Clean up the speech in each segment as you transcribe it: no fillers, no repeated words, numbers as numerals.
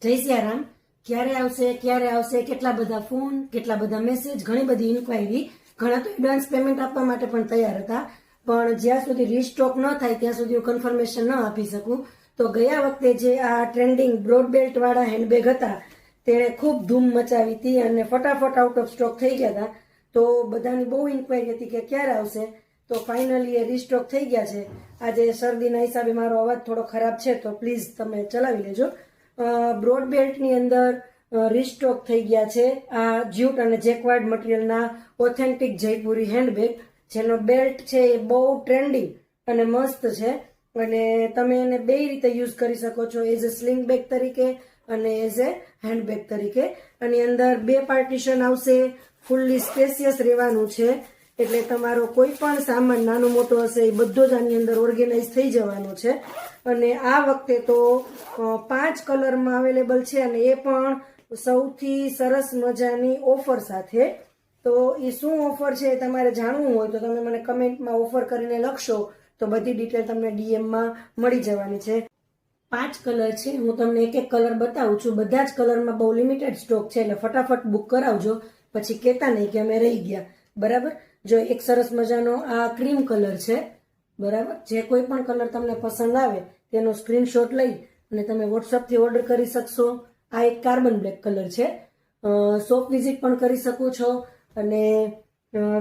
જય સિયારામ. ક્યારે આવશે, કેટલા બધા ફોન, કેટલા બધા મેસેજ, ઘણી બધી ઇન્ક્વાયરી. ઘણા તો એડવાન્સ પેમેન્ટ આપવા માટે પણ તૈયાર હતા, પણ જ્યાં સુધી રીસ્ટોક ન થાય ત્યાં સુધી હું કન્ફર્મેશન ન આપી શકું. તો ગયા વખતે જે આ ટ્રેન્ડિંગ બ્રોડ બેલ્ટ વાળા હેન્ડબેગ હતા તેણે ખૂબ ધૂમ મચાવી હતી અને ફટાફટ આઉટ ઓફ સ્ટોક થઈ ગયા હતા. તો બધાની બહુ ઇન્ક્વાયરી હતી કે ક્યારે આવશે. તો ફાઇનલી એ રીસ્ટોક થઈ ગયા છે. આજે શરદીના હિસાબે મારો અવાજ થોડો ખરાબ છે, તો પ્લીઝ તમે ચલાવી લેજો. બ્રોડ બેલ્ટની અંદર રીસ્ટોક થઈ ગયા છે આ જ્યુટ અને જેકવાર્ડ મટીરિયલના ઓથેન્ટિક જયપુરી હેન્ડબેગ, જેનો બેલ્ટ છે એ બહુ ટ્રેન્ડિંગ અને મસ્ત છે. અને તમે એને બે રીતે યુઝ કરી શકો છો, એઝ અ સ્લિંગ બેગ તરીકે અને એઝ એ હેન્ડબેગ તરીકે. આની અંદર 2 પાર્ટીશન આવશે, ફૂલ્લી સ્પેસિયસ રહેવાનું છે. એટલે તમારો કોઈ પણ સામાન નાનો મોટો હશે એ બધો જ આની અંદર ઓર્ગેનાઇઝ થઈ જવાનો છે. અને આ વખતે તો 5 કલરમાં અવેલેબલ છે, અને એ પણ સૌથી સરસ મજાની ઓફર સાથે. તો એ શું ઓફર છે તમારે જાણવું હોય તો તમે મને કમેન્ટમાં ઓફર કરીને લખશો, તો બધી ડિટેલ તમને ડીએમમાં મળી જવાની છે. 5 કલર છે, હું તમને એક એક કલર બતાવું છું. બધા જ કલરમાં બહુ લિમિટેડ સ્ટોક છે, એટલે ફટાફટ બુક કરાવજો, પછી કહેતા નહીં કે અમે રહી ગયા. બરાબર. જો એક સરસ મજાનો આ ક્રીમ કલર છે. બરાબર. જે કોઈ પણ કલર તમને પસંદ આવે તેનો સ્ક્રીનશોટ લઈ અને તમે વોટ્સઅપથી ઓર્ડર કરી શકશો. આ એક કાર્બન બ્લેક કલર છે. શોપ વિઝિટ પણ કરી શકો છો અને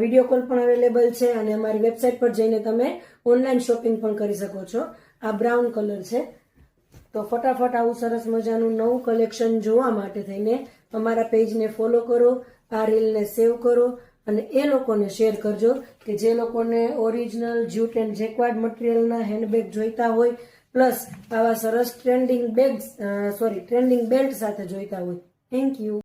વિડીયો કોલ પણ અવેલેબલ છે, અને અમારી વેબસાઇટ પર જઈને તમે ઓનલાઈન શોપિંગ પણ કરી શકો છો. આ બ્રાઉન કલર છે. તો ફટાફટ આવું સરસ મજાનું નવું કલેક્શન જોવા માટે થઈને અમારા પેજને ફોલો કરો, આ રીલને સેવ કરો અને એ લોકોને શેર કરજો કે જે લોકોને ઓરિજિનલ જ્યુટ એન્ડ જેકવાર્ડ મટીરિયલના હેન્ડબેગ જોઈતા હોય, પ્લસ આવા સરસ ટ્રેન્ડિંગ બેલ્ટ સાથે જોઈતા હોય. Thank you.